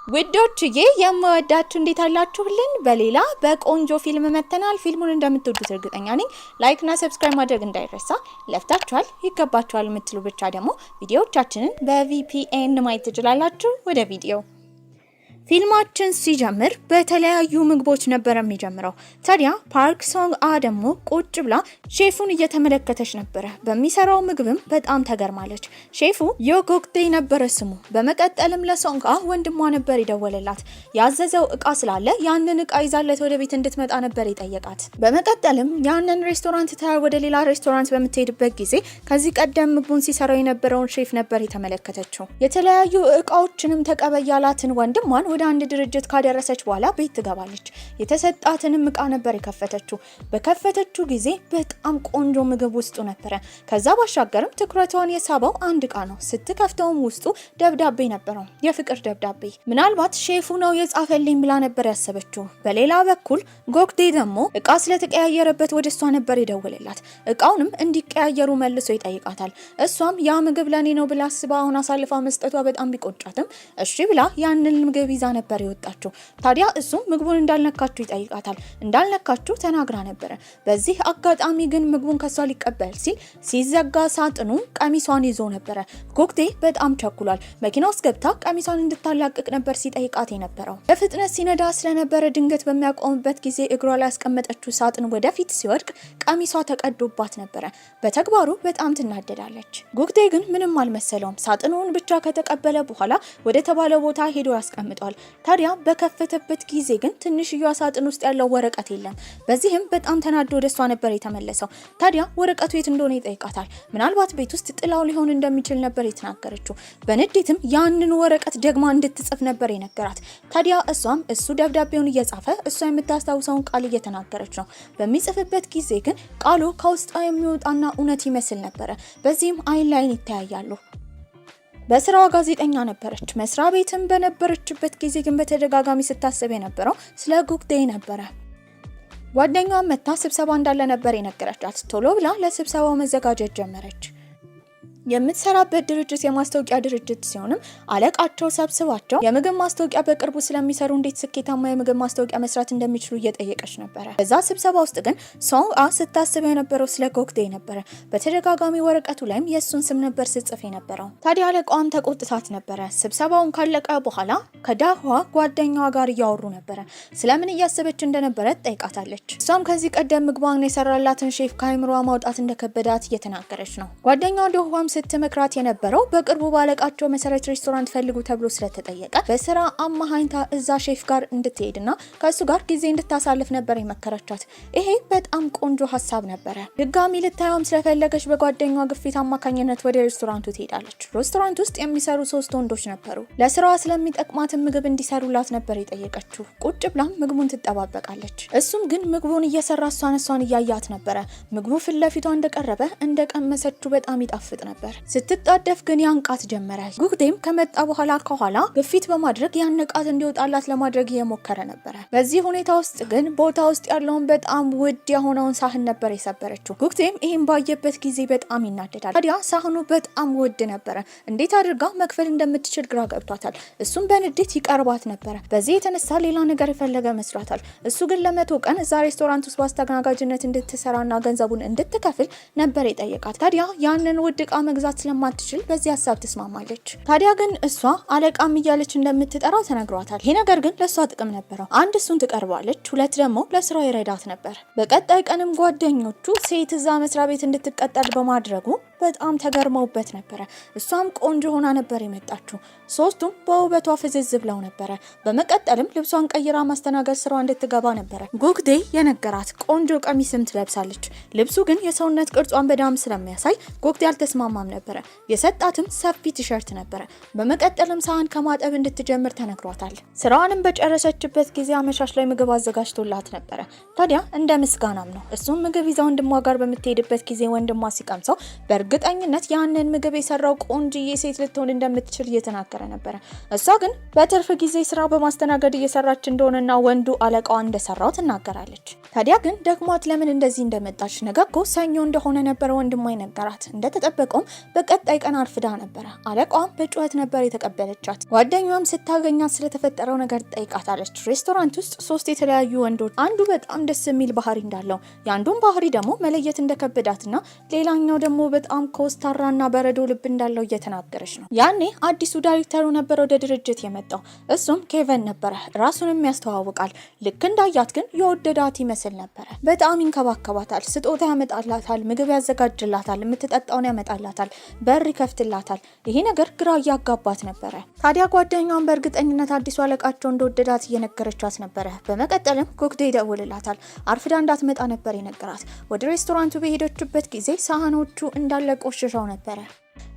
ውዶችዬ የምወዳችሁ እንዴት አላችሁልን? በሌላ በቆንጆ ፊልም መተናል። ፊልሙን እንደምትወዱት እርግጠኛ ነኝ። ላይክ እና ሰብስክራይብ ማድረግ እንዳይረሳ። ለፍታችኋል ይገባችኋል የምትሉ ብቻ ደግሞ ቪዲዮዎቻችንን በVPN ማየት ትችላላችሁ። ወደ ቪዲዮ ፊልማችን ሲጀምር በተለያዩ ምግቦች ነበር የሚጀምረው። ታዲያ ፓርክ ሶንግ አ ደግሞ ቁጭ ብላ ሼፉን እየተመለከተች ነበር። በሚሰራው ምግብም በጣም ተገርማለች። ሼፉ ዮጎክቴ ነበር ስሙ። በመቀጠልም ለሶንግ አ ወንድሟ ነበር ይደወለላት። ያዘዘው እቃ ስላለ ያንን እቃ ይዛለት ወደ ቤት እንድትመጣ ነበር ይጠየቃት። በመቀጠልም ያንን ሬስቶራንት ታያ ወደ ሌላ ሬስቶራንት በምትሄድበት ጊዜ ከዚህ ቀደም ምግቡን ሲሰራው የነበረውን ሼፍ ነበር የተመለከተችው። የተለያዩ እቃዎችንም ተቀበያላትን ወንድሟን ወደ አንድ ድርጅት ካደረሰች በኋላ ቤት ትገባለች። የተሰጣትንም እቃ ነበር የከፈተችው። በከፈተችው ጊዜ በጣም ቆንጆ ምግብ ውስጡ ነበር። ከዛ ባሻገርም ትኩረቷን የሳበው አንድ እቃ ነው። ስትከፍተውም ውስጡ ደብዳቤ ነበረው፣ የፍቅር ደብዳቤ። ምናልባት ሼፉ ነው የጻፈልኝ ብላ ነበር ያሰበችው። በሌላ በኩል ጎክቴ ደግሞ እቃ ስለተቀያየረበት ወደ እሷ ነበር የደወለላት። እቃውንም እንዲቀያየሩ መልሶ ይጠይቃታል። እሷም ያ ምግብ ለኔ ነው ብላ አስባ አሁን አሳልፋ መስጠቷ በጣም ቢቆጫትም እሺ ብላ ያንን ምግብ ይዛ ነበር የወጣችው። ታዲያ እሱም ምግቡን እንዳልነካችሁ ይጠይቃታል። እንዳልነካችሁ ተናግራ ነበር። በዚህ አጋጣሚ ግን ምግቡን ከሷ ሊቀበል ሲል ሲዘጋ ሳጥኑ ቀሚሷን ይዞ ነበር። ጎክቴ በጣም ቸኩሏል። መኪና ውስጥ ገብታ ቀሚሷን እንድታላቅቅ ነበር ሲጠይቃት የነበረው። በፍጥነት ሲነዳ ስለነበረ ድንገት በሚያቆምበት ጊዜ እግሯ ላይ ያስቀመጠችው ሳጥን ወደፊት ሲወድቅ ቀሚሷ ተቀዶባት ነበር። በተግባሩ በጣም ትናደዳለች። ጎክቴ ግን ምንም አልመሰለውም። ሳጥኑን ብቻ ከተቀበለ በኋላ ወደ ተባለው ቦታ ሄዶ ያስቀምጧል። ታዲያ በከፈተበት ጊዜ ግን ትንሽዬዋ ሳጥን ውስጥ ያለው ወረቀት የለም። በዚህም በጣም ተናዶ ወደሷ ነበር የተመለሰው። ታዲያ ወረቀቱ የት እንደሆነ ይጠይቃታል። ምናልባት ቤት ውስጥ ጥላው ሊሆን እንደሚችል ነበር የተናገረችው። በንዴትም ያንን ወረቀት ደግማ እንድትጽፍ ነበር የነገራት። ታዲያ እሷም እሱ ደብዳቤውን እየጻፈ እሷ የምታስታውሰውን ቃል እየተናገረች ነው። በሚጽፍበት ጊዜ ግን ቃሉ ከውስጧ የሚወጣና እውነት ይመስል ነበር። በዚህም አይን ላይን ይተያያሉ። በስራዋ ጋዜጠኛ ነበረች። መስሪያ ቤትም በነበረችበት ጊዜ ግን በተደጋጋሚ ስታስብ የነበረው ስለ ጎክቴ ነበረ። ጓደኛዋ መታ ስብሰባ እንዳለ ነበር የነገረቻት። ቶሎ ብላ ለስብሰባው መዘጋጀት ጀመረች። የምትሰራበት ድርጅት የማስታወቂያ ድርጅት ሲሆንም አለቃቸው ሰብስባቸው የምግብ ማስታወቂያ በቅርቡ ስለሚሰሩ እንዴት ስኬታማ የምግብ ማስታወቂያ መስራት እንደሚችሉ እየጠየቀች ነበር። በዛ ስብሰባ ውስጥ ግን ሶንግ አ ስታስብ የነበረው ስለ ጎክቴ ነበር። በተደጋጋሚ ወረቀቱ ላይም የሱን ስም ነበር ስትጽፍ የነበረው። ታዲያ አለቃዋም ተቆጥታት ነበር። ስብሰባውን ካለቀ በኋላ ከዳህዋ ጓደኛዋ ጋር እያወሩ ነበር። ስለምን እያሰበች እንደነበረ ጠይቃታለች። እሷም ከዚህ ቀደም ምግቧን የሰራላትን ሼፍ ከአይምሮዋ ማውጣት እንደከበዳት እየተናገረች ነው። ጓደኛዋ ዳህዋም ስትመክራት የነበረው በቅርቡ ባለቃቸው መሰረት ሬስቶራንት ፈልጉ ተብሎ ስለተጠየቀ በስራ አማሃኝታ እዛ ሼፍ ጋር እንድትሄድና ከሱ ጋር ጊዜ እንድታሳልፍ ነበር የመከረቻት። ይሄ በጣም ቆንጆ ሀሳብ ነበረ። ድጋሚ ልታየውም ስለፈለገች በጓደኛዋ ግፊት አማካኝነት ወደ ሬስቶራንቱ ትሄዳለች። ሬስቶራንት ውስጥ የሚሰሩ 3 ወንዶች ነበሩ። ለስራዋ ስለሚጠቅማት ምግብ እንዲሰሩላት ነበር የጠየቀችው። ቁጭ ብላም ምግቡን ትጠባበቃለች። እሱም ግን ምግቡን እየሰራ እሷን እያያት ነበረ። ምግቡ ፊት ለፊቷ እንደቀረበ እንደቀመሰችው በጣም ይጣፍጥ ነበር። ስትጣደፍ ግን ያንቃት ጀመረ። ጎክቴም ከመጣ በኋላ ከኋላ ግፊት በማድረግ ያንቃት እንዲወጣላት ለማድረግ እየሞከረ ነበር። በዚህ ሁኔታ ውስጥ ግን ቦታ ውስጥ ያለውን በጣም ውድ የሆነውን ሳህን ነበር የሰበረችው። ጎክቴም ይሄን ባየበት ጊዜ በጣም ይናደዳል። ታዲያ ሳህኑ በጣም ውድ ነበር። እንዴት አድርጋ መክፈል እንደምትችል ግራ ገብቷታል። እሱም በንዴት ይቀርባት ነበር። በዚህ የተነሳ ሌላ ነገር የፈለገ መስራታል። እሱ ግን ለ100 ቀን እዛ ሬስቶራንት ውስጥ በአስተናጋጅነት እንድትሰራና ገንዘቡን እንድትከፍል ነበር የጠየቃት። ታዲያ ያንን ውድ እቃ መግዛት ስለማትችል በዚህ ሀሳብ ተስማማለች። ታዲያ ግን እሷ አለቃም እያለች እንደምትጠራው ተነግሯታል። ይሄ ነገር ግን ለሷ ጥቅም ነበረው። አንድ እሱን ትቀርባለች፣ 2 ደግሞ ለስራው ይረዳት ነበር። በቀጣይ ቀንም ጓደኞቹ ሴት እዛ መስሪያ ቤት እንድትቀጠር በማድረጉ በጣም ተገርመውበት ነበር። እሷም ቆንጆ ሆና ነበር የመጣችው። 3ቱም በውበቷ ፍዝዝ ብለው ነበር። በመቀጠልም ልብሷን ቀይራ ማስተናገድ ስራዋ እንድትገባ ነበር ጎክቴ የነገራት። ቆንጆ ቀሚስም ትለብሳለች። ልብሱ ግን የሰውነት ቅርጿን በዳም ስለሚያሳይ ጎክቴ አልተስማማም ነበር። የሰጣትም ሰፊ ቲሸርት ነበር። በመቀጠልም ሳህን ከማጠብ እንድትጀምር ተነግሯታል። ስራዋንም በጨረሰችበት ጊዜ አመሻሽ ላይ ምግብ አዘጋጅቶላት ነበር። ታዲያ እንደ ምስጋናም ነው እሱም ምግብ ይዛ ወንድሟ ጋር በምትሄድበት ጊዜ ወንድሟ ሲቀምሰው በእርግጠኝነት ያንን ምግብ የሰራው ቆንጆዬ ሴት ልትሆን እንደምትችል እየተናገረ ነበር። እሷ ግን በትርፍ ጊዜ ስራ በማስተናገድ እየሰራች እንደሆነና ወንዱ አለቃዋ እንደሰራው ትናገራለች። ታዲያ ግን ደግሟት ለምን እንደዚህ እንደመጣች ነገ እኮ ሰኞ እንደሆነ ነበር ወንድሟ ይነገራት። እንደተጠበቀው ምክንያቱም በቀጣይ ቀን አርፍዳ ነበረ። አለቃዋም በጩኸት ነበር የተቀበለቻት። ጓደኛዋም ስታገኛት ስለተፈጠረው ነገር ጠይቃታለች። ሬስቶራንት ውስጥ 3 የተለያዩ ወንዶች አንዱ በጣም ደስ የሚል ባህሪ እንዳለው ያንዱን ባህሪ ደግሞ መለየት እንደከበዳትና ሌላኛው ደግሞ በጣም ኮስታራና በረዶ ልብ እንዳለው እየተናገረች ነው። ያኔ አዲሱ ዳይሬክተሩ ነበር ወደ ድርጅት የመጣው። እሱም ኬቨን ነበረ። ራሱንም ያስተዋውቃል። ልክ እንዳያት ግን የወደዳት ይመስል ነበረ። በጣም ይንከባከባታል፣ ስጦታ ያመጣላታል፣ ምግብ ያዘጋጅላታል፣ የምትጠጣውን ያመጣላታል፣ በር ይከፍትላታል። ይሄ ነገር ግራ እያጋባት ነበረ። ታዲያ ጓደኛዋን በእርግጠኝነት አዲሱ አለቃቸው እንደወደዳት እየነገረቻት ነበረ። በመቀጠልም ኩክዴ ይደውልላታል። አርፍዳ እንዳትመጣ ነበር የነገራት። ወደ ሬስቶራንቱ በሄደችበት ጊዜ ሳህኖቹ እንዳለ ቆሽሸው ነበረ።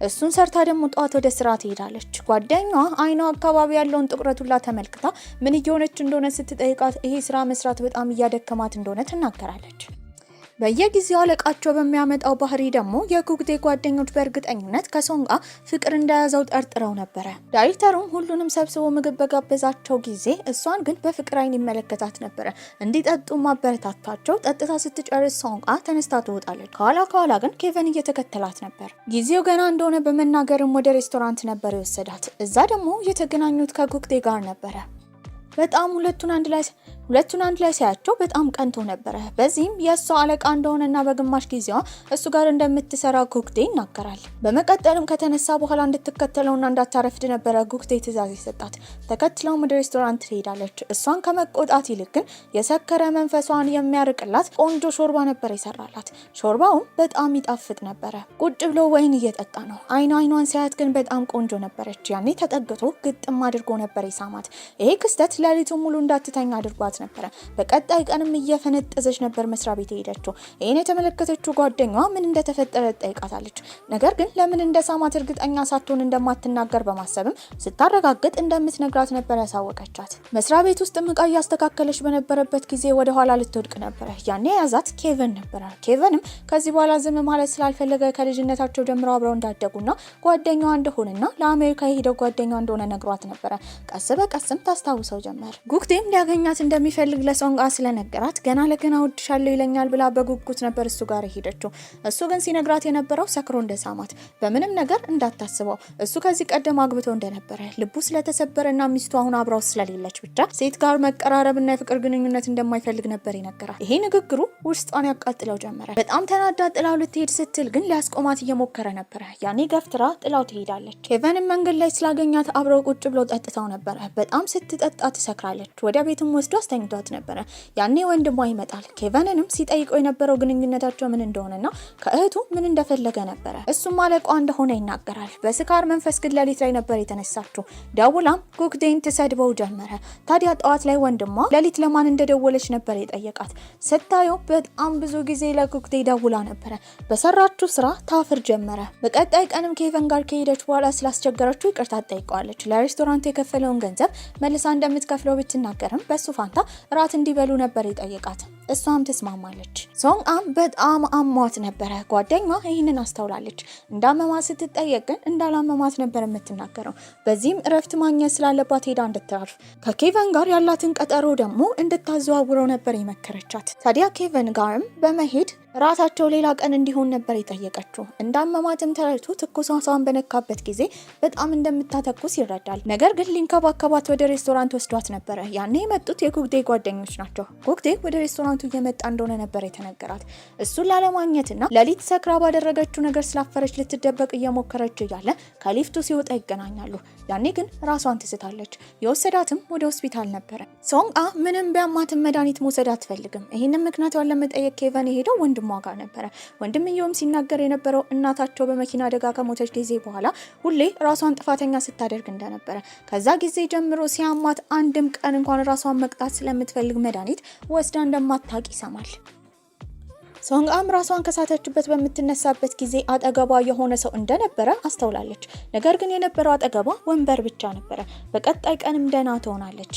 እሱን ሰርታ ደግሞ ጧት ወደ ስራ ትሄዳለች። ጓደኛዋ አይኗ አካባቢ ያለውን ጥቁረቱላ ተመልክታ ምን እየሆነች እንደሆነ ስትጠይቃት ይሄ ስራ መስራት በጣም እያደከማት እንደሆነ ትናገራለች። በየጊዜው አለቃቸው በሚያመጣው ባህሪ ደግሞ የኩክዴ ጓደኞች በእርግጠኝነት ከሶንጋ ፍቅር እንደያዘው ጠርጥረው ነበረ። ዳይሬክተሩም ሁሉንም ሰብስቦ ምግብ በጋበዛቸው ጊዜ እሷን ግን በፍቅር አይን ይመለከታት ነበረ። እንዲጠጡ ማበረታታቸው። ጠጥታ ስትጨርስ ሶንጋ ተነስታ ትወጣለች። ከኋላ ግን ኬቨን እየተከተላት ነበር። ጊዜው ገና እንደሆነ በመናገርም ወደ ሬስቶራንት ነበር የወሰዳት። እዛ ደግሞ የተገናኙት ከኩክዴ ጋር ነበረ። በጣም ሁለቱን አንድ ላይ ሲያቸው በጣም ቀንቶ ነበረ። በዚህም የእሷ አለቃ እንደሆነና በግማሽ ጊዜዋ እሱ ጋር እንደምትሰራ ኩክዴ ይናገራል። በመቀጠልም ከተነሳ በኋላ እንድትከተለውና እንዳታረፍድ ነበረ ኩክዴ ትዕዛዝ የሰጣት። ተከትለው ወደ ሬስቶራንት ትሄዳለች። እሷን ከመቆጣት ይልቅ ግን የሰከረ መንፈሷን የሚያርቅላት ቆንጆ ሾርባ ነበር የሰራላት። ሾርባውም በጣም ይጣፍጥ ነበረ። ቁጭ ብሎ ወይን እየጠጣ ነው። አይኗን ሲያያት ግን በጣም ቆንጆ ነበረች። ያኔ ተጠግቶ ግጥም አድርጎ ነበር የሳማት። ይሄ ክስተት ሌሊቱን ሙሉ እንዳትተኛ አድርጓት ነበረ። በቀጣይ ቀንም እየፈነጠዘች ነበር መስሪያ ቤት ሄደችው። ይሄን የተመለከተችው ጓደኛዋ ምን እንደተፈጠረ ጠይቃታለች። ነገር ግን ለምን እንደሳማት እርግጠኛ ሳትሆን እንደማትናገር በማሰብም ስታረጋግጥ እንደምትነግራት ነበር ያሳወቀቻት። መስሪያ ቤት ውስጥ ዕቃ እያስተካከለች በነበረበት ጊዜ ወደ ኋላ ልትወድቅ ነበረ። ያኔ ያዛት ኬቨን ነበረ። ኬቨንም ከዚህ በኋላ ዝም ማለት ስላልፈለገ ከልጅነታቸው ጀምሮ አብረው እንዳደጉና ጓደኛዋ እንደሆነና ለአሜሪካ የሄደው ጓደኛዋ እንደሆነ ነግሯት ነበረ። ቀስ በቀስም ታስታውሰው ጀመር። ኩክዴም ሊያገኛት እንደሚፈልግ ለሶንጋ ስለነገራት ገና ለገና ወድሻለሁ ይለኛል ብላ በጉጉት ነበር እሱ ጋር ሄደችው። እሱ ግን ሲነግራት የነበረው ሰክሮ እንደሳማት፣ በምንም ነገር እንዳታስበው እሱ ከዚህ ቀደም አግብቶ እንደነበረ፣ ልቡ ስለተሰበረና ሚስቱ አሁን አብራው ስለሌለች ብቻ ሴት ጋር መቀራረብና የፍቅር ግንኙነት እንደማይፈልግ ነበር ይነገራል። ይሄ ንግግሩ ውስጧን ያቃጥለው ጀመረ። በጣም ተናዳ ጥላው ልትሄድ ስትል ግን ሊያስቆማት እየሞከረ ነበረ። ያኔ ገፍትራ ጥላው ትሄዳለች። ኬቨንም መንገድ ላይ ስላገኛት አብረው ቁጭ ብለው ጠጥተው ነበረ። በጣም ስትጠጣ ትሰክራለች። ወደ ቤትም ወስዶ አስተኝቷት ነበረ። ያኔ ወንድሟ ይመጣል። ኬቨንንም ሲጠይቀው የነበረው ግንኙነታቸው ምን እንደሆነና ከእህቱ ምን እንደፈለገ ነበረ። እሱም አለቃዋ እንደሆነ ይናገራል። በስካር መንፈስ ግን ሌሊት ላይ ነበር የተነሳችው። ደውላም ኩክዴን ትሰድበው ጀመረ። ታዲያ ጠዋት ላይ ወንድሟ ሌሊት ለማን እንደደወለች ነበር የጠየቃት። ስታየው በጣም ብዙ ጊዜ ለኩክዴ ደውላ ነበረ። በሰራችው ስራ ታፍር ጀመረ። በቀጣይ ቀንም ኬቨን ጋር ከሄደች በኋላ ስላስቸገረችው ይቅርታ ጠይቀዋለች። ለሬስቶራንቱ የከፈለውን ገንዘብ መልሳ እንደምትከፍለው ብትናገርም በሱ ፋንታ ራት እንዲበሉ ነበር የጠየቃት። እሷም ተስማማለች። ሶንጋም በጣም አሟት ነበረ። ጓደኛዋ ይህንን አስተውላለች። እንዳመማት ስትጠየቅ ግን እንዳላመማት ነበር የምትናገረው። በዚህም እረፍት ማግኘት ስላለባት ሄዳ እንድታርፍ ከኬቨን ጋር ያላትን ቀጠሮ ደግሞ እንድታዘዋውረው ነበር የመከረቻት። ታዲያ ኬቨን ጋርም በመሄድ ራታቸው ሌላ ቀን እንዲሆን ነበር የጠየቀችው። እንዳመማትም ተረድቶ ትኩሳቷን በነካበት ጊዜ በጣም እንደምታተኩስ ይረዳል። ነገር ግን ሊንከባከባት ወደ ሬስቶራንት ወስዷት ነበረ። ያኔ የመጡት የኩክዴ ጓደኞች ናቸው። ኩክዴ ወደ ሬስቶራንቱ እየመጣ እንደሆነ ነበር የተነገራት። እሱን ላለማግኘትና ሌሊት ሰክራ ባደረገችው ነገር ስላፈረች ልትደበቅ እየሞከረች እያለ ከሊፍቱ ሲወጣ ይገናኛሉ። ያኔ ግን ራሷን ትስታለች። የወሰዳትም ወደ ሆስፒታል ነበረ። ሶንጋ ምንም ቢያማትም መድኃኒት መውሰድ አትፈልግም። ይህንን ምክንያቷን ለመጠየቅ ኬቨን የሄደው ወንድሟ ጋር ነበረ። ወንድምየውም ሲናገር የነበረው እናታቸው በመኪና አደጋ ከሞተች ጊዜ በኋላ ሁሌ ራሷን ጥፋተኛ ስታደርግ እንደነበረ፣ ከዛ ጊዜ ጀምሮ ሲያማት አንድም ቀን እንኳን ራሷን መቅጣት ስለምትፈልግ መድኃኒት ወስዳ እንደማታውቅ ይሰማል። ሶንጋም ራሷን ከሳተችበት በምትነሳበት ጊዜ አጠገቧ የሆነ ሰው እንደነበረ አስተውላለች። ነገር ግን የነበረው አጠገቧ ወንበር ብቻ ነበረ። በቀጣይ ቀንም ደህና ትሆናለች።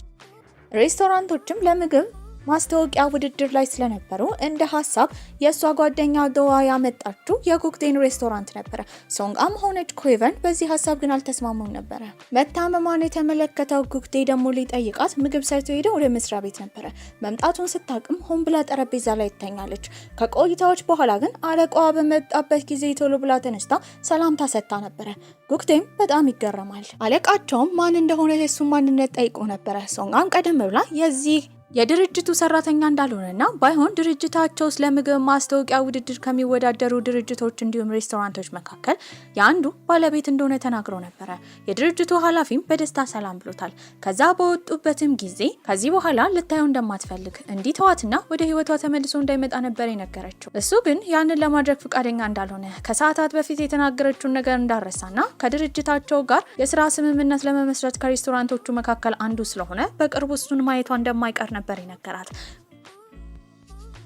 ሬስቶራንቶችም ለምግብ ማስታወቂያ ውድድር ላይ ስለነበሩ እንደ ሀሳብ የእሷ ጓደኛ ዶዋ ያመጣችው የጉግዴን ሬስቶራንት ነበረ። ሶንጋም ሆነች ኩዌቨን በዚህ ሀሳብ ግን አልተስማሙም ነበረ። መታመሟን የተመለከተው ጉግዴ ደግሞ ሊጠይቃት ምግብ ሰርቶ ሄደው ወደ መስሪያ ቤት ነበረ። መምጣቱን ስታቅም ሆን ብላ ጠረጴዛ ላይ ትተኛለች። ከቆይታዎች በኋላ ግን አለቃዋ በመጣበት ጊዜ ቶሎ ብላ ተነስታ ሰላምታ ሰጥታ ነበረ። ጉግዴም በጣም ይገረማል። አለቃቸውም ማን እንደሆነ የሱን ማንነት ጠይቆ ነበረ። ሶንጋም ቀደም ብላ የዚህ የድርጅቱ ሰራተኛ እንዳልሆነና ባይሆን ድርጅታቸው ስለምግብ ማስታወቂያ ውድድር ከሚወዳደሩ ድርጅቶች እንዲሁም ሬስቶራንቶች መካከል የአንዱ ባለቤት እንደሆነ ተናግሮ ነበረ። የድርጅቱ ኃላፊም በደስታ ሰላም ብሎታል። ከዛ በወጡበትም ጊዜ ከዚህ በኋላ ልታየው እንደማትፈልግ እንዲተዋትና ወደ ህይወቷ ተመልሶ እንዳይመጣ ነበር የነገረችው። እሱ ግን ያንን ለማድረግ ፈቃደኛ እንዳልሆነ ከሰዓታት በፊት የተናገረችውን ነገር እንዳረሳና ከድርጅታቸው ጋር የስራ ስምምነት ለመመስረት ከሬስቶራንቶቹ መካከል አንዱ ስለሆነ በቅርቡ እሱን ማየቷ እንደማይቀር ነበር ይነገራት።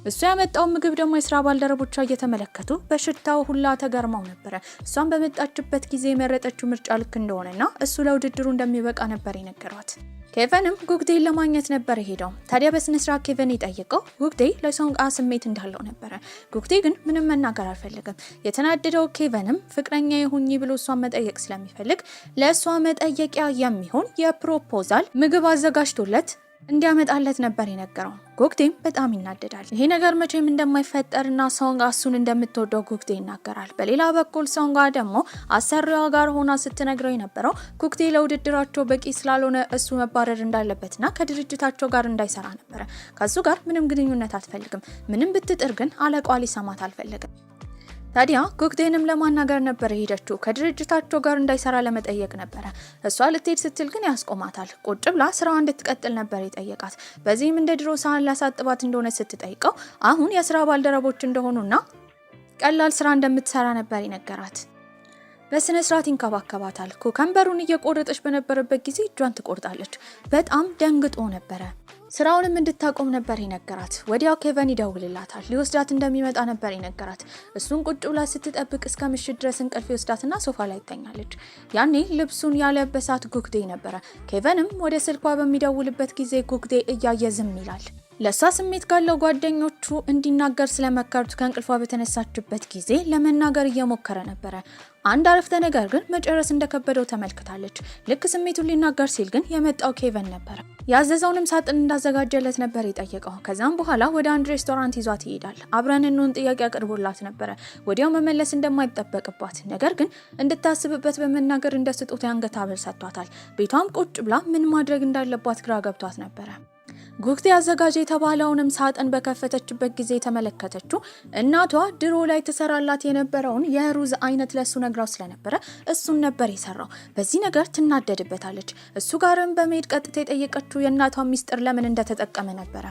እሱ ያመጣው ምግብ ደግሞ የስራ ባልደረቦቿ እየተመለከቱ በሽታው ሁላ ተገርመው ነበረ። እሷን በመጣችበት ጊዜ የመረጠችው ምርጫ ልክ እንደሆነና እሱ ለውድድሩ እንደሚበቃ ነበር የነገሯት። ኬቨንም ጉግዴን ለማግኘት ነበር ሄደው። ታዲያ በስነ ስርዓት ኬቨን የጠየቀው ጉግዴ ለሶንጋ ስሜት እንዳለው ነበረ። ጉግዴ ግን ምንም መናገር አልፈለገም። የተናደደው ኬቨንም ፍቅረኛ ይሁኝ ብሎ እሷን መጠየቅ ስለሚፈልግ ለእሷ መጠየቂያ የሚሆን የፕሮፖዛል ምግብ አዘጋጅቶለት እንዲያመጣለት ነበር የነገረው። ጉግዴም በጣም ይናደዳል። ይሄ ነገር መቼም እንደማይፈጠርና ሶንጋ እሱን እንደምትወደው ጉግዴ ይናገራል። በሌላ በኩል ሶንጋ ደግሞ አሰሪዋ ጋር ሆና ስትነግረው የነበረው ጉግዴ ለውድድራቸው በቂ ስላልሆነ እሱ መባረር እንዳለበትና ከድርጅታቸው ጋር እንዳይሰራ ነበረ። ከሱ ጋር ምንም ግንኙነት አትፈልግም። ምንም ብትጥር ግን አለቃዋ ሊሰማት አልፈለገም። ታዲያ ጉግዴንም ለማናገር ነበር ሄደችው። ከድርጅታቸው ጋር እንዳይሰራ ለመጠየቅ ነበረ። እሷ ልትሄድ ስትል ግን ያስቆማታል። ቁጭ ብላ ስራዋ እንድትቀጥል ነበር የጠየቃት። በዚህም እንደ ድሮ ሳህን ላሳጥባት እንደሆነ ስትጠይቀው አሁን የስራ ባልደረቦች እንደሆኑና ቀላል ስራ እንደምትሰራ ነበር የነገራት። በስነ ስርዓት ይንከባከባታል። ኩከምበሩን እየቆረጠች በነበረበት ጊዜ እጇን ትቆርጣለች። በጣም ደንግጦ ነበረ። ስራውንም እንድታቆም ነበር የነገራት። ወዲያው ኬቨን ይደውልላታል። ሊወስዳት እንደሚመጣ ነበር የነገራት። እሱን ቁጭ ብላ ስትጠብቅ እስከ ምሽት ድረስ እንቅልፍ ይወስዳትና ሶፋ ላይ ትተኛለች። ያኔ ልብሱን ያለበሳት ጉግዴ ነበረ። ኬቨንም ወደ ስልኳ በሚደውልበት ጊዜ ጉግዴ እያየ ዝም ይላል። ለሷ ስሜት ካለው ጓደኞቹ እንዲናገር ስለመከሩት ከእንቅልፏ በተነሳችበት ጊዜ ለመናገር እየሞከረ ነበረ። አንድ አረፍተ ነገር ግን መጨረስ እንደከበደው ተመልክታለች። ልክ ስሜቱን ሊናገር ሲል ግን የመጣው ኬቨን ነበረ። ያዘዘውንም ሳጥን እንዳዘጋጀለት ነበር የጠየቀው። ከዛም በኋላ ወደ አንድ ሬስቶራንት ይዟት ይሄዳል። አብረን እንሁን ጥያቄ አቅርቦላት ነበረ። ወዲያው መመለስ እንደማይጠበቅባት ነገር ግን እንድታስብበት በመናገር እንደ ስጦታ የአንገት ሐብል ሰጥቷታል። ቤቷም ቁጭ ብላ ምን ማድረግ እንዳለባት ግራ ገብቷት ነበረ። ጉግዴ አዘጋጅ የተባለውንም ሳጥን በከፈተችበት ጊዜ ተመለከተችው። እናቷ ድሮ ላይ ተሰራላት የነበረውን የሩዝ አይነት ለሱ ነግራው ስለነበረ እሱን ነበር የሰራው። በዚህ ነገር ትናደድበታለች። እሱ ጋርም በመሄድ ቀጥታ የጠየቀችው የእናቷ ሚስጥር ለምን እንደተጠቀመ ነበረ።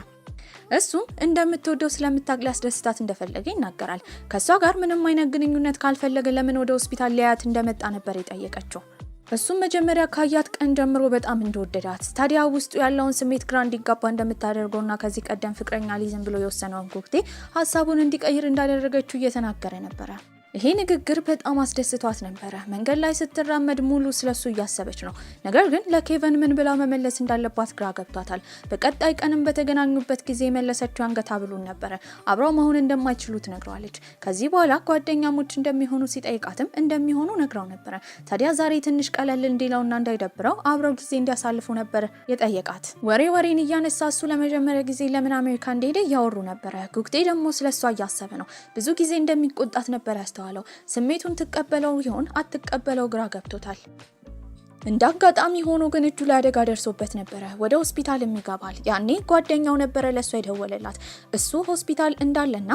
እሱም እንደምትወደው ስለምታውቅ ሊያስደስታት እንደፈለገ ይናገራል። ከሷ ጋር ምንም አይነት ግንኙነት ካልፈለገ ለምን ወደ ሆስፒታል ሊያያት እንደመጣ ነበር የጠየቀችው። እሱም መጀመሪያ ካያት ቀን ጀምሮ በጣም እንደወደዳት ታዲያ ውስጡ ያለውን ስሜት ግራ እንዲጋባ እንደምታደርገውና ከዚህ ቀደም ፍቅረኛ ሊዝም ብሎ የወሰነውን ጉግዴ ሀሳቡን እንዲቀይር እንዳደረገችው እየተናገረ ነበረ። ይሄ ንግግር በጣም አስደስቷት ነበረ። መንገድ ላይ ስትራመድ ሙሉ ስለሱ እያሰበች ነው። ነገር ግን ለኬቨን ምን ብላ መመለስ እንዳለባት ግራ ገብቷታል። በቀጣይ ቀንም በተገናኙበት ጊዜ የመለሰችው አንገት ሐብሉን ነበረ። አብረው መሆን እንደማይችሉ ትነግረዋለች። ከዚህ በኋላ ጓደኛሞች እንደሚሆኑ ሲጠይቃትም እንደሚሆኑ ነግራው ነበረ። ታዲያ ዛሬ ትንሽ ቀለል እንዲለውና እንዳይደብረው አብረው ጊዜ እንዲያሳልፉ ነበር የጠየቃት። ወሬን እያነሳ እሱ ለመጀመሪያ ጊዜ ለምን አሜሪካ እንደሄደ እያወሩ ነበረ። ጉግዴ ደግሞ ስለሷ እያሰበ ነው። ብዙ ጊዜ እንደሚቆጣት ነበር ያስተዋለው። ስሜቱን ትቀበለው ይሆን አትቀበለው ግራ ገብቶታል። እንደ አጋጣሚ ሆኖ ግን እጁ ላይ አደጋ ደርሶበት ነበረ። ወደ ሆስፒታልም ይገባል። ያኔ ጓደኛው ነበረ ለሷ የደወለላት። እሱ ሆስፒታል እንዳለና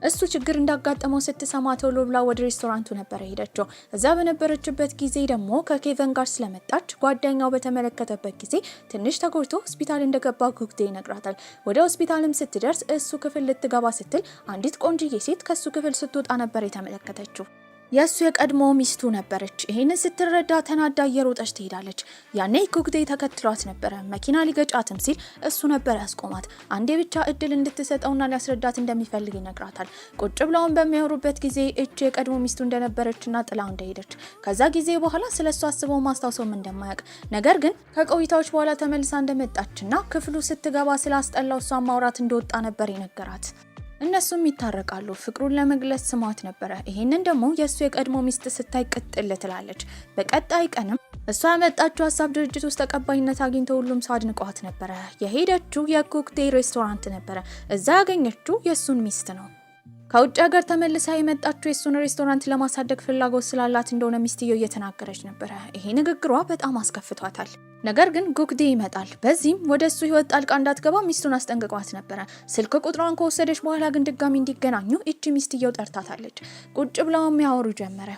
እሱ ችግር እንዳጋጠመው ስትሰማ ቶሎ ብላ ወደ ሬስቶራንቱ ነበር ሄደችው። እዛ በነበረችበት ጊዜ ደግሞ ከኬቨን ጋር ስለመጣች ጓደኛው በተመለከተበት ጊዜ ትንሽ ተጎድቶ ሆስፒታል እንደገባ ጉግዴ ይነግራታል። ወደ ሆስፒታልም ስትደርስ እሱ ክፍል ልትገባ ስትል አንዲት ቆንጅዬ ሴት ከሱ ክፍል ስትወጣ ነበር የተመለከተችው። የሱ የቀድሞ ሚስቱ ነበረች። ይሄንን ስትረዳ ተናዳ እየሮጠች ትሄዳለች። ያኔ ኩክቴ ተከትሏት ነበረ። መኪና ሊገጫትም ሲል እሱ ነበር ያስቆማት። አንዴ ብቻ እድል እንድትሰጠውና ሊያስረዳት እንደሚፈልግ ይነግራታል። ቁጭ ብለውን በሚያወሩበት ጊዜ እቺ የቀድሞ ሚስቱ እንደነበረችና ጥላው እንደሄደች ከዛ ጊዜ በኋላ ስለሱ አስበው ማስታወሰውም እንደማያውቅ ነገር ግን ከቆይታዎች በኋላ ተመልሳ እንደመጣችና ክፍሉ ስትገባ ስላስጠላው እሷን ማውራት እንደወጣ ነበር ይነገራት። እነሱም ይታረቃሉ። ፍቅሩን ለመግለጽ ስሟት ነበረ። ይሄንን ደግሞ የሱ የቀድሞ ሚስት ስታይ ቅጥል ትላለች። በቀጣይ ቀንም እሷ ያመጣችው ሀሳብ ድርጅት ውስጥ ተቀባይነት አግኝቶ ሁሉም ሰው አድንቋት ነበረ። የሄደችው የኩክቴ ሬስቶራንት ነበረ። እዛ ያገኘችው የሱን ሚስት ነው። ከውጭ ሀገር ተመልሳ የመጣችው የሱን ሬስቶራንት ለማሳደግ ፍላጎት ስላላት እንደሆነ ሚስትየው እየተናገረች ነበረ። ይሄ ንግግሯ በጣም አስከፍቷታል። ነገር ግን ኩክቴ ይመጣል። በዚህም ወደሱ ህይወት ጣልቃ እንዳትገባ ሚስቱን አስጠንቅቋት ነበረ። ስልክ ቁጥሯን ከወሰደች በኋላ ግን ድጋሚ እንዲገናኙ እቺ ሚስትየው ጠርታታለች። ቁጭ ብለውም ያወሩ ጀመረ።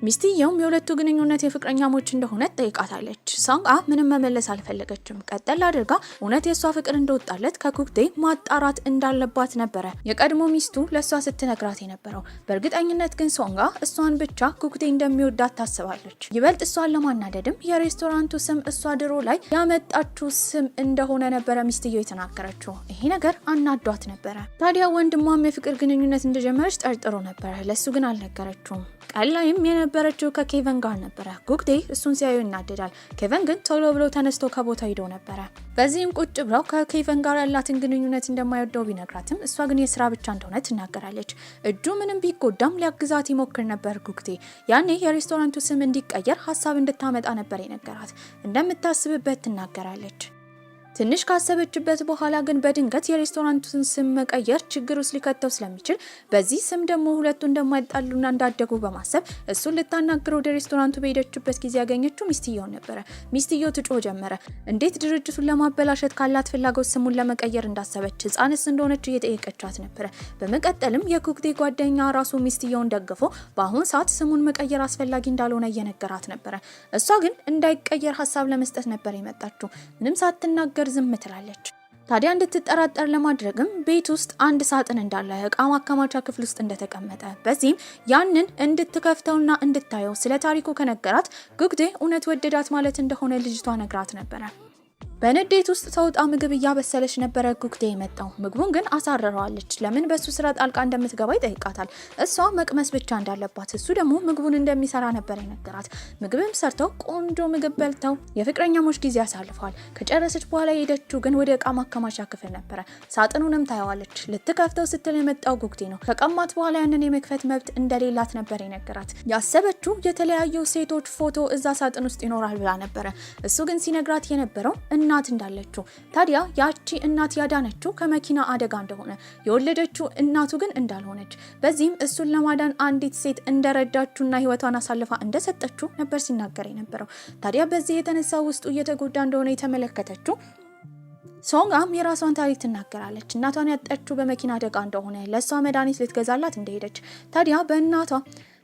ሚስትየውም የሁለቱ ግንኙነት የፍቅረኛሞች እንደሆነ ጠይቃታለች። ሶንግ ምንም መመለስ አልፈለገችም። ቀጠል አድርጋ እውነት የሷ ፍቅር እንደወጣለት ከኩክቴ ማጣራት እንዳለባት ነበረ የቀድሞ ሚስቱ ለሷ ስትነግራት የነበረው። በእርግጠኝነት ግን ሶንግ እሷን ብቻ ኩክቴ እንደሚወዳት ታስባለች። ይበልጥ እሷን ለማናደድም የሬስቶራንቱ ስም እሷ ድሮ ላይ ያመጣችው ስም እንደሆነ ነበረ ሚስትየው የተናገረችው። ይሄ ነገር አናዷት ነበረ። ታዲያ ወንድሟም የፍቅር ግንኙነት እንደጀመረች ጠርጥሮ ነበረ። ለሱ ግን አልነገረችውም። ቀላይም የነበረችው ከኬቨን ጋር ነበረ። ኩክቴ እሱን ሲያዩ ይናደዳል። ኬቨን ግን ቶሎ ብሎ ተነስቶ ከቦታ ሄዶ ነበረ። በዚህም ቁጭ ብለው ከኬቨን ጋር ያላትን ግንኙነት እንደማይወደው ቢነግራትም እሷ ግን የስራ ብቻ እንደሆነ ትናገራለች። እጁ ምንም ቢጎዳም ሊያግዛት ይሞክር ነበር ኩክቴ። ያኔ የሬስቶራንቱ ስም እንዲቀየር ሀሳብ እንድታመጣ ነበር የነገራት። እንደምታስብበት ትናገራለች። ትንሽ ካሰበችበት በኋላ ግን በድንገት የሬስቶራንቱን ስም መቀየር ችግር ውስጥ ሊከተው ስለሚችል በዚህ ስም ደግሞ ሁለቱ እንደማይጣሉና እንዳደጉ በማሰብ እሱን ልታናግረው ወደ ሬስቶራንቱ በሄደችበት ጊዜ ያገኘችው ሚስትየው ነበረ። ሚስትየው ትጮህ ጀመረ። እንዴት ድርጅቱን ለማበላሸት ካላት ፍላጎት ስሙን ለመቀየር እንዳሰበች ህፃንስ እንደሆነች እየጠየቀቻት ነበረ። በመቀጠልም የኩክቴ ጓደኛ ራሱ ሚስትየውን ደግፎ በአሁን ሰዓት ስሙን መቀየር አስፈላጊ እንዳልሆነ እየነገራት ነበረ። እሷ ግን እንዳይቀየር ሀሳብ ለመስጠት ነበር የመጣችው። ምንም ሳትናገር ዝም ትላለች። ታዲያ እንድትጠራጠር ለማድረግም ቤት ውስጥ አንድ ሳጥን እንዳለ እቃ ማከማቻ ክፍል ውስጥ እንደተቀመጠ በዚህም ያንን እንድትከፍተውና እንድታየው ስለ ታሪኩ ከነገራት ኩክቴ እውነት ወደዳት ማለት እንደሆነ ልጅቷ ነግራት ነበረ። በንዴት ውስጥ ተውጣ ምግብ እያበሰለች ነበረ ኩክቴ የመጣው። ምግቡን ግን አሳረረዋለች። ለምን በሱ ስራ ጣልቃ እንደምትገባ ይጠይቃታል። እሷ መቅመስ ብቻ እንዳለባት እሱ ደግሞ ምግቡን እንደሚሰራ ነበር የነገራት። ምግብም ሰርተው ቆንጆ ምግብ በልተው የፍቅረኛሞች ጊዜ ያሳልፈዋል። ከጨረሰች በኋላ የሄደችው ግን ወደ እቃ ማከማቻ ክፍል ነበረ። ሳጥኑንም ታየዋለች። ልትከፍተው ስትል የመጣው ኩክቴ ነው። ከቀማት በኋላ ያንን የመክፈት መብት እንደሌላት ነበር የነገራት። ያሰበችው የተለያዩ ሴቶች ፎቶ እዛ ሳጥን ውስጥ ይኖራል ብላ ነበረ። እሱ ግን ሲነግራት የነበረው እናት እንዳለችው። ታዲያ ያቺ እናት ያዳነችው ከመኪና አደጋ እንደሆነ የወለደችው እናቱ ግን እንዳልሆነች በዚህም እሱን ለማዳን አንዲት ሴት እንደረዳችውና ህይወቷን አሳልፋ እንደሰጠችው ነበር ሲናገር የነበረው። ታዲያ በዚህ የተነሳ ውስጡ እየተጎዳ እንደሆነ የተመለከተችው ሶንግ የራሷን ታሪክ ትናገራለች። እናቷን ያጣችው በመኪና አደጋ እንደሆነ ለሷ መድኃኒት ልትገዛላት እንደሄደች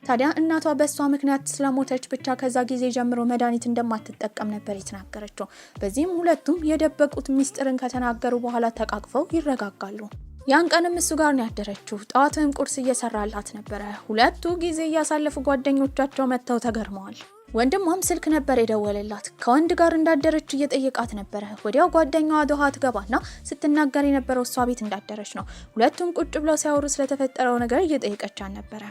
ታዲያ እናቷ በሷ ምክንያት ስለሞተች ብቻ ከዛ ጊዜ ጀምሮ መድኃኒት እንደማትጠቀም ነበር የተናገረችው። በዚህም ሁለቱም የደበቁት ሚስጥርን ከተናገሩ በኋላ ተቃቅፈው ይረጋጋሉ። ያን ቀንም እሱ ጋር ነው ያደረችው። ጧትም ቁርስ እየሰራላት ነበረ። ሁለቱ ጊዜ እያሳለፉ ጓደኞቻቸው መጥተው ተገርመዋል። ወንድሟም ስልክ ነበር የደወለላት። ከወንድ ጋር እንዳደረች እየጠየቃት ነበረ። ወዲያው ጓደኛዋ ዶሃ ትገባና ስትናገር የነበረው እሷ ቤት እንዳደረች ነው። ሁለቱም ቁጭ ብለው ሲያወሩ ስለተፈጠረው ነገር እየጠየቀቻት ነበረ።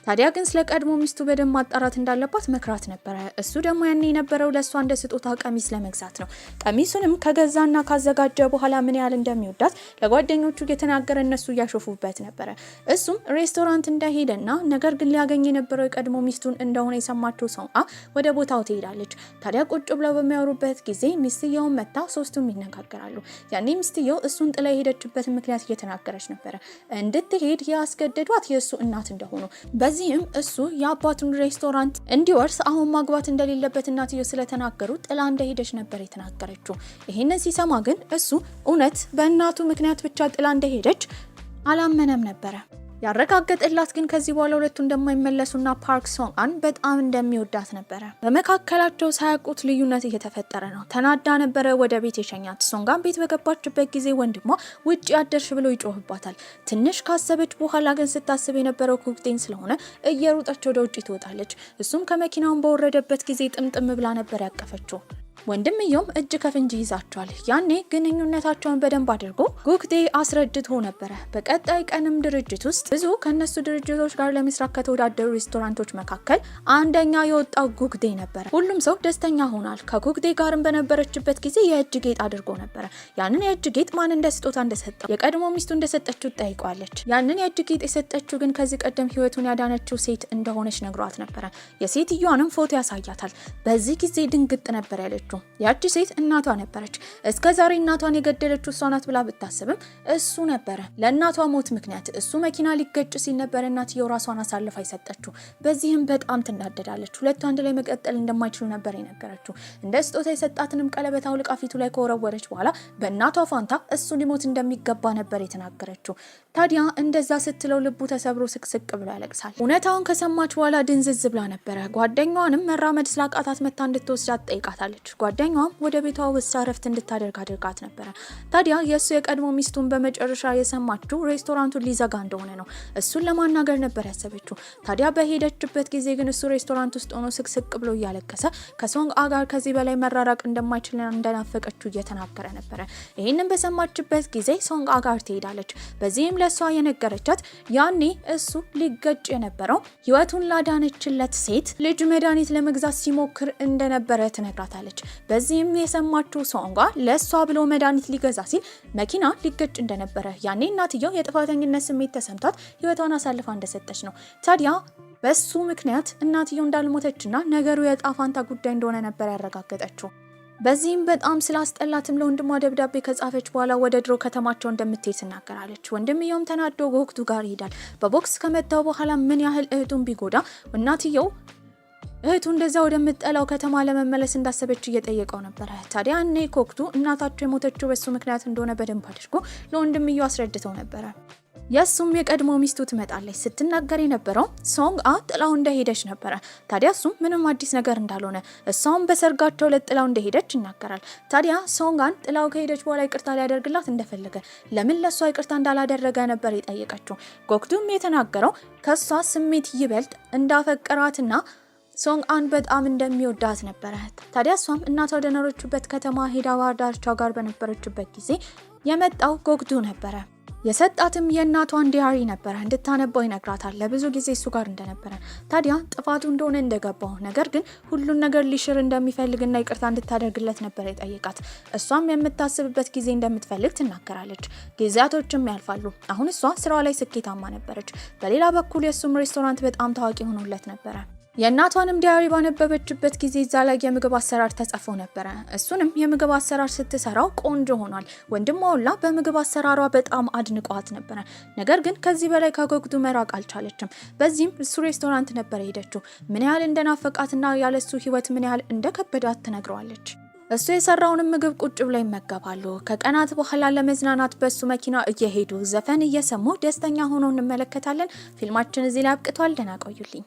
ታዲያ ግን ስለ ቀድሞ ሚስቱ በደንብ ማጣራት እንዳለባት መክራት ነበረ። እሱ ደግሞ ያኔ የነበረው ለሷ እንደ ስጦታ ቀሚስ ለመግዛት ነው። ቀሚሱንም ከገዛና ካዘጋጀ በኋላ ምን ያህል እንደሚወዳት ለጓደኞቹ እየተናገረ እነሱ እያሾፉበት ነበረ። እሱም ሬስቶራንት እንደሄደና ነገር ግን ሊያገኝ የነበረው የቀድሞ ሚስቱን እንደሆነ የሰማችው ሰው ወደ ቦታው ትሄዳለች። ታዲያ ቁጭ ብለው በሚያወሩበት ጊዜ ሚስትየውን መታ ሶስቱም ይነጋገራሉ። ያኔ ሚስትየው እሱን ጥላ የሄደችበት ምክንያት እየተናገረች ነበረ። እንድትሄድ ያስገደዷት የእሱ እናት እንደሆኑ በዚህም እሱ የአባቱን ሬስቶራንት እንዲወርስ አሁን ማግባት እንደሌለበት እናትየው ስለተናገሩ ጥላ እንደሄደች ነበር የተናገረችው። ይሄንን ሲሰማ ግን እሱ እውነት በእናቱ ምክንያት ብቻ ጥላ እንደሄደች አላመነም ነበረ። ያረጋገጠላት ግን ከዚህ በኋላ ሁለቱ እንደማይመለሱና ፓርክ ሶንግአን በጣም እንደሚወዳት ነበረ። በመካከላቸው ሳያውቁት ልዩነት እየተፈጠረ ነው። ተናዳ ነበረ ወደ ቤት የሸኛት። ሶንግአን ቤት በገባችበት ጊዜ ወንድሟ ውጭ ያደርሽ ብሎ ይጮህባታል። ትንሽ ካሰበች በኋላ ግን ስታስብ የነበረው ኩክቴን ስለሆነ እየሮጠች ወደ ውጭ ትወጣለች። እሱም ከመኪናውን በወረደበት ጊዜ ጥምጥም ብላ ነበር ያቀፈችው። ወንድምየውም እጅ ከፍንጅ ይዛቸዋል። ያኔ ግንኙነታቸውን በደንብ አድርጎ ጉክዴ አስረድቶ ነበረ። በቀጣይ ቀንም ድርጅት ውስጥ ብዙ ከነሱ ድርጅቶች ጋር ለመስራት ከተወዳደሩ ሬስቶራንቶች መካከል አንደኛ የወጣው ጉክዴ ነበረ። ሁሉም ሰው ደስተኛ ሆኗል። ከጉክዴ ጋርም በነበረችበት ጊዜ የእጅ ጌጥ አድርጎ ነበረ። ያንን የእጅ ጌጥ ማን እንደ ስጦታ እንደሰጠው የቀድሞ ሚስቱ እንደሰጠችው ጠይቋለች። ያንን የእጅ ጌጥ የሰጠችው ግን ከዚህ ቀደም ህይወቱን ያዳነችው ሴት እንደሆነች ነግሯት ነበረ። የሴትዮዋንም ፎቶ ያሳያታል። በዚህ ጊዜ ድንግጥ ነበር ያለችው። ያቺ ሴት እናቷ ነበረች። እስከዛሬ እናቷን የገደለችው እሷ ናት ብላ ብታስብም እሱ ነበረ ለእናቷ ሞት ምክንያት። እሱ መኪና ሊገጭ ሲል ነበር እናትየው ራሷን አሳልፋ የሰጠችው። በዚህም በጣም ትናደዳለች። ሁለቱ አንድ ላይ መቀጠል እንደማይችሉ ነበር የነገረችው። እንደ ስጦታ የሰጣትንም ቀለበት አውልቃ ፊቱ ላይ ከወረወረች በኋላ በእናቷ ፋንታ እሱ ሊሞት እንደሚገባ ነበር የተናገረችው። ታዲያ እንደዛ ስትለው ልቡ ተሰብሮ ስቅስቅ ብሎ ያለቅሳል። እውነታውን ከሰማች በኋላ ድንዝዝ ብላ ነበረ። ጓደኛዋንም መራመድ ስላቃታት መታ እንድትወስዳት ጠይቃታለች። ጓደኛዋም ወደ ቤቷ ወስዳ ረፍት እንድታደርግ አድርጋት ነበረ። ታዲያ የእሱ የቀድሞ ሚስቱን በመጨረሻ የሰማችው ሬስቶራንቱን ሊዘጋ እንደሆነ ነው። እሱን ለማናገር ነበር ያሰበችው። ታዲያ በሄደችበት ጊዜ ግን እሱ ሬስቶራንት ውስጥ ሆኖ ስቅስቅ ብሎ እያለቀሰ ከሶንግአ ጋር ከዚህ በላይ መራራቅ እንደማይችል እንደናፈቀችው እየተናገረ ነበረ። ይህንን በሰማችበት ጊዜ ሶንግአ ጋር ትሄዳለች። በዚህም ለሷ የነገረቻት ያኔ እሱ ሊገጭ የነበረው ህይወቱን ላዳነችለት ሴት ልጅ መድኃኒት ለመግዛት ሲሞክር እንደነበረ ትነግራታለች። በዚህም የሰማችው ሶንግአ ለሷ ብሎ መድኃኒት ሊገዛ ሲል መኪና ሊገጭ እንደነበረ ያኔ እናትየው የጥፋተኝነት ስሜት ተሰምቷት ህይወቷን አሳልፋ እንደሰጠች ነው። ታዲያ በሱ ምክንያት እናትየው እንዳልሞተችና ነገሩ የጣፋንታ ጉዳይ እንደሆነ ነበር ያረጋገጠችው። በዚህም በጣም ስላስጠላትም ለወንድሟ ደብዳቤ ከጻፈች በኋላ ወደ ድሮ ከተማቸው እንደምትሄድ ትናገራለች። ወንድምየውም ተናዶ ጎክቱ ጋር ይሄዳል። በቦክስ ከመታው በኋላ ምን ያህል እህቱን ቢጎዳ እናትየው እህቱ እንደዛ ወደምትጠላው ከተማ ለመመለስ እንዳሰበች እየጠየቀው ነበረ። ታዲያ እኔ ኮክቱ እናታቸው የሞተችው በሱ ምክንያት እንደሆነ በደንብ አድርጎ ለወንድምየው አስረድተው ነበረ። የሱም የቀድሞ ሚስቱ ትመጣለች። ስትናገር የነበረው ሶንግአ ጥላው እንደሄደች ነበረ። ታዲያ እሱም ምንም አዲስ ነገር እንዳልሆነ እሷም በሰርጋቸው ለጥላው እንደሄደች ይናገራል። ታዲያ ሶንግአን ጥላው ከሄደች በኋላ ይቅርታ ሊያደርግላት እንደፈለገ ለምን ለሷ ይቅርታ እንዳላደረገ ነበር የጠየቀችው። ጎክቱም የተናገረው ከሷ ስሜት ይበልጥ እንዳፈቀራትና ሶንግአን በጣም እንደሚወዳት ነበረ። ታዲያ እሷም እናቷ ወደ ኖረችበት ከተማ ሄዳ ባህር ዳርቻው ጋር በነበረችበት ጊዜ የመጣው ጎክቱ ነበረ። የሰጣትም የእናቷን ዲያሪ ነበረ እንድታነበው ይነግራታል። ለብዙ ጊዜ እሱ ጋር እንደነበረ ታዲያ ጥፋቱ እንደሆነ እንደገባው ነገር ግን ሁሉን ነገር ሊሽር እንደሚፈልግና ይቅርታ እንድታደርግለት ነበር የጠየቃት። እሷም የምታስብበት ጊዜ እንደምትፈልግ ትናገራለች። ጊዜያቶችም ያልፋሉ። አሁን እሷ ስራዋ ላይ ስኬታማ ነበረች። በሌላ በኩል የሱም ሬስቶራንት በጣም ታዋቂ ሆኖለት ነበረ። የእናቷንም ዲያሪ ባነበበችበት ጊዜ እዛ ላይ የምግብ አሰራር ተጽፎ ነበረ። እሱንም የምግብ አሰራር ስትሰራው ቆንጆ ሆኗል። ወንድሟ ሁላ በምግብ አሰራሯ በጣም አድንቋት ነበረ። ነገር ግን ከዚህ በላይ ከጎክቱ መራቅ አልቻለችም። በዚህም እሱ ሬስቶራንት ነበር ሄደችው። ምን ያህል እንደናፈቃትና ያለሱ ህይወት ምን ያህል እንደከበዳት ትነግረዋለች። እሱ የሰራውንም ምግብ ቁጭ ብለው ይመገባሉ። ከቀናት በኋላ ለመዝናናት በሱ መኪና እየሄዱ ዘፈን እየሰሙ ደስተኛ ሆኖ እንመለከታለን። ፊልማችን እዚህ ላይ አብቅቷል። ደህና ቆዩልኝ።